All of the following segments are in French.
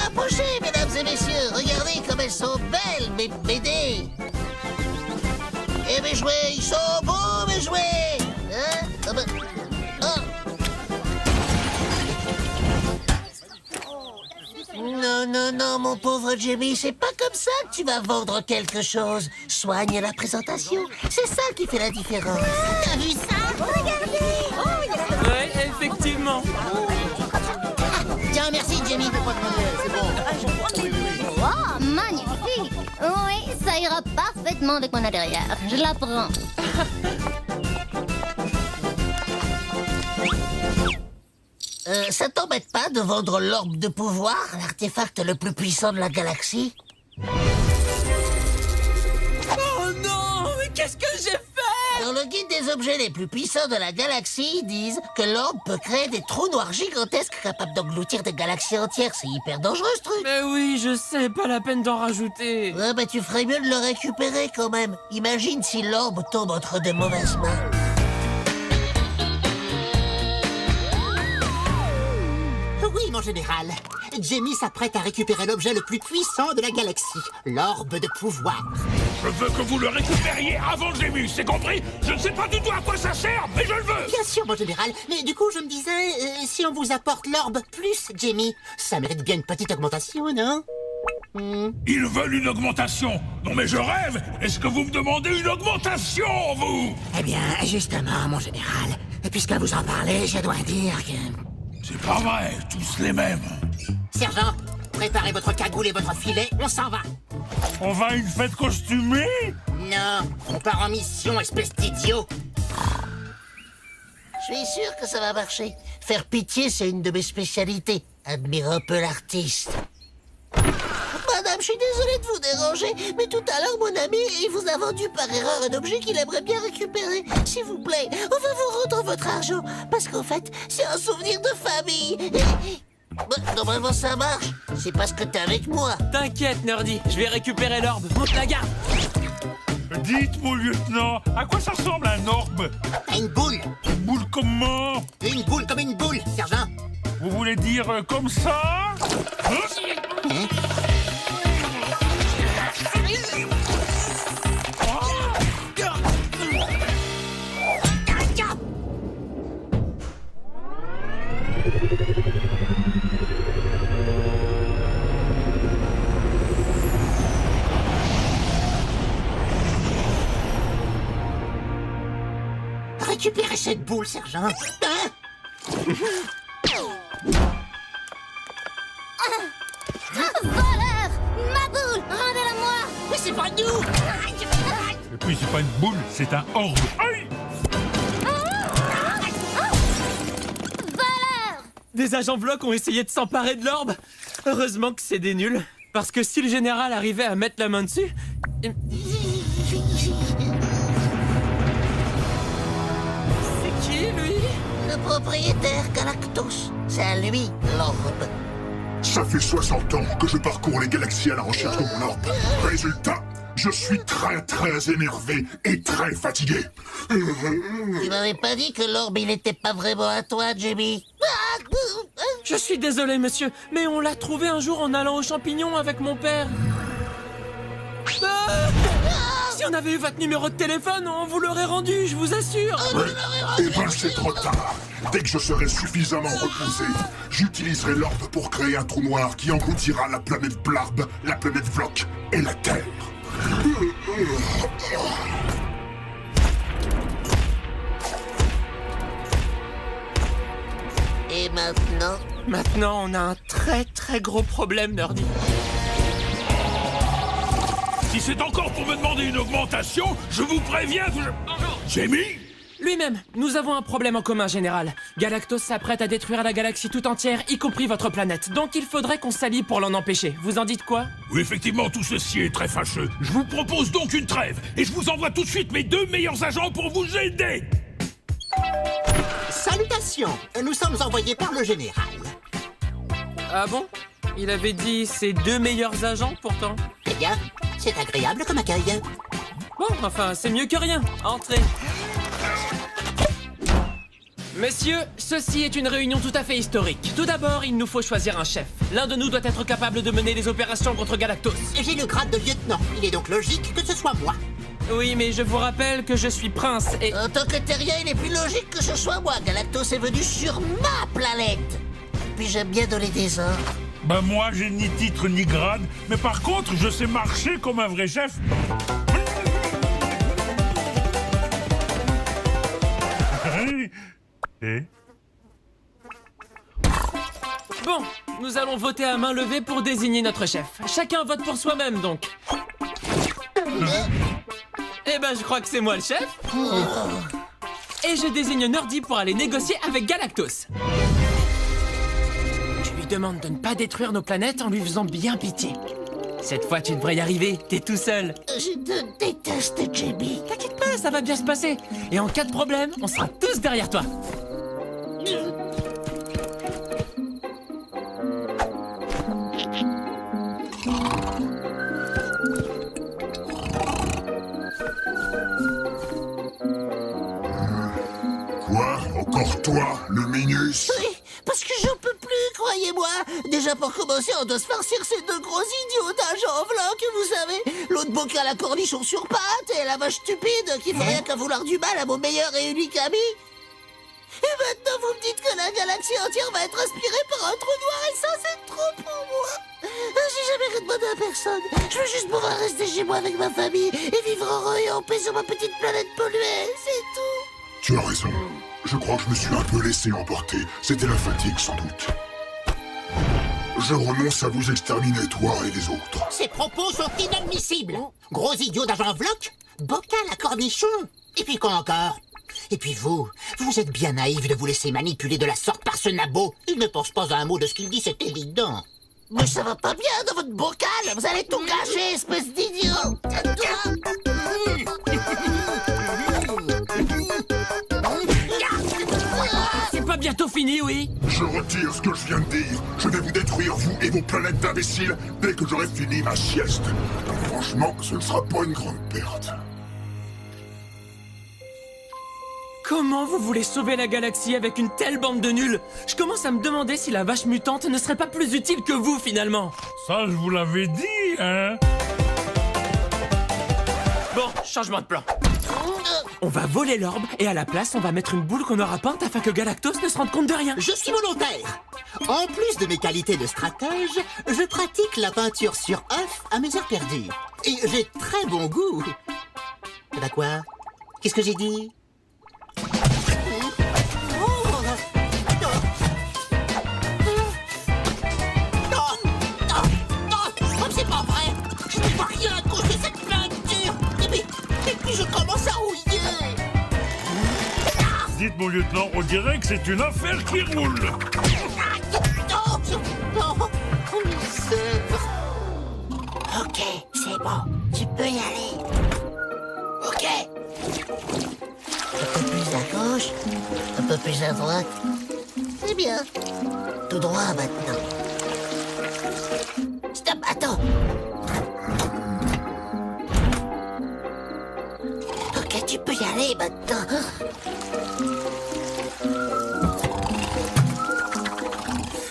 approchez, mesdames et messieurs. Regardez comme elles sont belles, mes BD. Et mes jouets, ils sont beaux, mes jouets. Hein? Ah ben... oh. Non, non, non, mon pauvre Jamie, c'est pas comme ça que tu vas vendre quelque chose. Soigne la présentation, c'est ça qui fait la différence. T'as vu ça? Regardez! Ouais, effectivement. Tiens, merci, Jamie. Wow, magnifique! Oui, ça ira parfaitement avec mon intérieur. Je la prends. Ça t'embête pas de vendre l'orbe de pouvoir, l'artefact le plus puissant de la galaxie? Oh non, mais qu'est-ce que j'ai fait? Dans le guide des objets les plus puissants de la galaxie, ils disent que l'orbe peut créer des trous noirs gigantesques capables d'engloutir des galaxies entières. C'est hyper dangereux, ce truc. Mais oui, je sais, pas la peine d'en rajouter. Ouais, bah tu ferais mieux de le récupérer quand même. Imagine si l'orbe tombe entre de mauvaises mains. Oui, mon général. Jamie s'apprête à récupérer l'objet le plus puissant de la galaxie, l'orbe de pouvoir. Je veux que vous le récupériez avant Jémus, c'est compris? Je ne sais pas du tout à quoi ça sert, mais je le veux! Bien sûr, mon général, mais du coup, je me disais, si on vous apporte l'orbe plus Jamie, ça mérite bien une petite augmentation, non? Ils veulent une augmentation. Non mais je rêve. Est-ce que vous me demandez une augmentation, vous? Eh bien, justement, mon général, puisque vous en parlez, je dois dire que... C'est pas vrai, tous les mêmes. Sergent, préparez votre cagoule et votre filet, on s'en va. On va à une fête costumée? Non, on part en mission, espèce d'idiot. Je suis sûr que ça va marcher. Faire pitié, c'est une de mes spécialités. Admire un peu l'artiste. Madame, je suis désolé de vous déranger, mais tout à l'heure, mon ami, il vous a vendu par erreur un objet qu'il aimerait bien récupérer. S'il vous plaît, on va vous rendre votre argent, parce qu'en fait, c'est un souvenir de famille. Bah, normalement, ça marche. C'est parce que t'es avec moi. T'inquiète, Nerdy, je vais récupérer l'orbe. Monte la garde. Dites, mon lieutenant, à quoi ça ressemble un orbe? Une boule. Une boule comment? Une boule comme une boule, sergent. Vous voulez dire comme ça? Hein? Récupérez cette boule, sergent. Hein? Voleur! Ma boule! Rendez-la-moi! Mais c'est pas nous. Et puis c'est pas une boule, c'est un orbe. Aïe! Voleur! Des agents blocs ont essayé de s'emparer de l'orbe. Heureusement que c'est des nuls. Parce que si le général arrivait à mettre la main dessus... C'est qui, lui? Le propriétaire Galactos. C'est à lui, l'orbe. Ça fait 60 ans que je parcours les galaxies à la recherche de mon orbe. Résultat, je suis très énervé et très fatigué. Tu m'avais pas dit que l'orbe, il était pas vraiment à toi, Jamie? Je suis désolé, monsieur, mais on l'a trouvé un jour en allant aux champignons avec mon père. Ah! Si on avait eu votre numéro de téléphone, on vous l'aurait rendu, je vous assure. Eh ben, c'est trop tard. Dès que je serai suffisamment reposé, j'utiliserai l'orbe pour créer un trou noir qui engloutira la planète Blarb, la planète Vlok et la Terre. Et maintenant? Maintenant, on a un très gros problème, Nerdy. Si c'est encore pour me demander une augmentation, je vous préviens que je... Bonjour. Jamie? Lui-même, nous avons un problème en commun, général. Galactos s'apprête à détruire la galaxie tout entière, y compris votre planète. Donc il faudrait qu'on s'allie pour l'en empêcher. Vous en dites quoi? Oui, effectivement, tout ceci est très fâcheux. Je vous propose donc une trêve, et je vous envoie tout de suite mes 2 meilleurs agents pour vous aider. Salutations. Nous sommes envoyés par le général. Ah bon? Il avait dit ses 2 meilleurs agents, pourtant. Eh bien, c'est agréable comme accueil. Bon, enfin, c'est mieux que rien. Entrez. Messieurs, ceci est une réunion tout à fait historique. Tout d'abord, il nous faut choisir un chef. L'un de nous doit être capable de mener les opérations contre Galactos. J'ai le grade de lieutenant. Il est donc logique que ce soit moi. Oui, mais je vous rappelle que je suis prince et... En tant que terrien, il est plus logique que ce soit moi. Galactos est venu sur ma planète. Puis j'aime bien donner des ordres. Ben moi, j'ai ni titre ni grade, mais par contre, je sais marcher comme un vrai chef. Et Bon, nous allons voter à main levée pour désigner notre chef. Chacun vote pour soi-même, donc. Eh ben, je crois que c'est moi le chef. Et je désigne Nerdy pour aller négocier avec Galactos. Je lui demande de ne pas détruire nos planètes en lui faisant bien pitié. Cette fois, tu devrais y arriver, t'es tout seul. Je te déteste, Jamie. T'inquiète pas, ça va bien se passer. Et en cas de problème, on sera tous derrière toi. Quoi? Encore toi, le Minus? Oui, parce que j'en peux plus, croyez-moi. Déjà, pour commencer, on doit se farcir ces deux gros idiots d'agents blancs que vous savez. L'autre bocal à cornichon sur pattes et la vache stupide qui fait rien qu'à vouloir du mal à mon meilleur et unique ami. Et maintenant, vous me dites que la galaxie entière va être aspirée par un trou noir et ça, c'est trop pour moi. J'ai jamais rien demandé à personne. Je veux juste pouvoir rester chez moi avec ma famille et vivre heureux et en paix sur ma petite planète polluée, c'est tout. Tu as raison. Je crois que je me suis un peu laissé emporter. C'était la fatigue, sans doute. Je renonce à vous exterminer, toi et les autres. Ces propos sont inadmissibles. Gros idiot d'agent Vloc, bocal à cornichon. Et puis quoi encore? Et puis vous êtes bien naïf de vous laisser manipuler de la sorte par ce nabo. Il ne pense pas à un mot de ce qu'il dit, c'est évident. Mais ça va pas bien dans votre bocal. Vous allez tout gâcher, espèce d'idiot. C'est pas bientôt fini, oui? Je retire ce que je viens de dire. Je vais vous détruire, vous et vos planètes d'imbéciles, dès que j'aurai fini ma sieste. Franchement, ce ne sera pas une grande perte. Comment vous voulez sauver la galaxie avec une telle bande de nuls? Je commence à me demander si la vache mutante ne serait pas plus utile que vous, finalement. ça, je vous l'avais dit, hein? Bon, changement de plan. On va voler l'orbe et à la place, on va mettre une boule qu'on aura peinte afin que Galactos ne se rende compte de rien. Je suis volontaire. En plus de mes qualités de stratège, je pratique la peinture sur œuf à mes heures perdues. Et j'ai très bon goût. Bah quoi? Qu'est-ce que j'ai dit? C'est pas vrai! Je ne vois rien à cause de cette peinture! Et puis je commence à rouiller! Dites, mon lieutenant, on dirait que c'est une affaire qui roule. Non! Ok, c'est bon. Tu peux y aller. Ok. Un peu plus à gauche, un peu plus à droite. C'est bien. Tout droit maintenant. Stop, attends. Ok, tu peux y aller maintenant.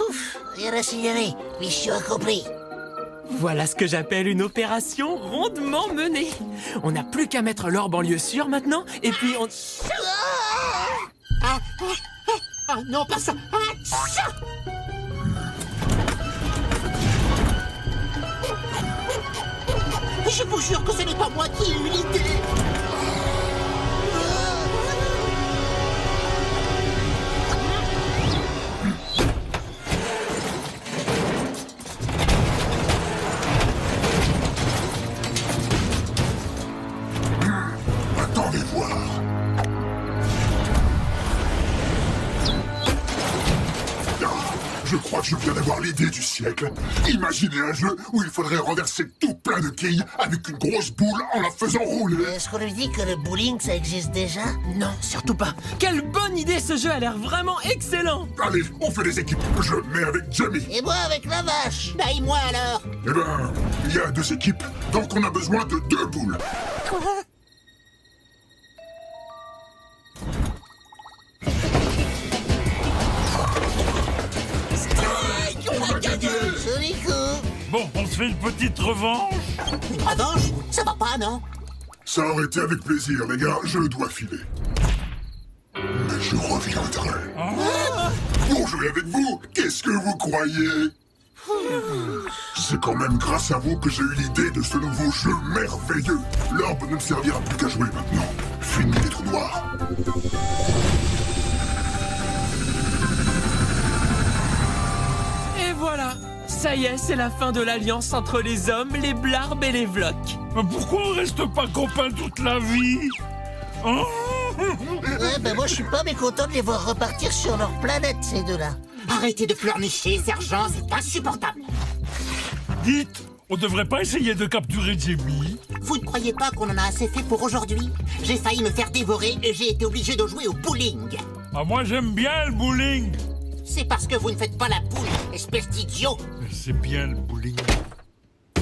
Ouf, rien à signaler. Mission accomplie. Voilà ce que j'appelle une opération rondement menée. On n'a plus qu'à mettre l'orbe en lieu sûr maintenant, et puis on... Ah non, pas ça! Je vous jure que ce n'est pas moi qui ai eu l'idée! Attendez voir. Je crois que je viens d'avoir l'idée du siècle. Imaginez un jeu où il faudrait renverser tout plein de quilles avec une grosse boule en la faisant rouler. Est-ce qu'on lui dit que le bowling, ça existe déjà? Non, surtout pas. Quelle bonne idée, ce jeu a l'air vraiment excellent. Allez, on fait des équipes. Je mets avec Jamie. Et moi avec la vache. Bah et moi alors? Eh ben, il y a 2 équipes, donc on a besoin de 2 boules. Quoi? Bon, on se fait une petite revanche? Une revanche? Ça va pas, non? Ça aurait été avec plaisir, les gars, je dois filer. Mais je reviendrai. Pour jouer avec vous, qu'est-ce que vous croyez? C'est quand même grâce à vous que j'ai eu l'idée de ce nouveau jeu merveilleux. L'orbe ne me servira plus qu'à jouer maintenant. Fini les trous noirs. Et voilà. Ça y est, c'est la fin de l'alliance entre les hommes, les blarbes et les vlocs. Pourquoi on reste pas copains toute la vie? Hein? Ouais, ben moi je suis pas mécontent de les voir repartir sur leur planète, ces deux-là. Arrêtez de pleurnicher, sergent, c'est insupportable. Dites, on devrait pas essayer de capturer Jimmy? Vous ne croyez pas qu'on en a assez fait pour aujourd'hui? J'ai failli me faire dévorer et j'ai été obligé de jouer au bowling. Ah, moi j'aime bien le bowling. C'est parce que vous ne faites pas la poule, espèce d'idiot. C'est bien le bowling.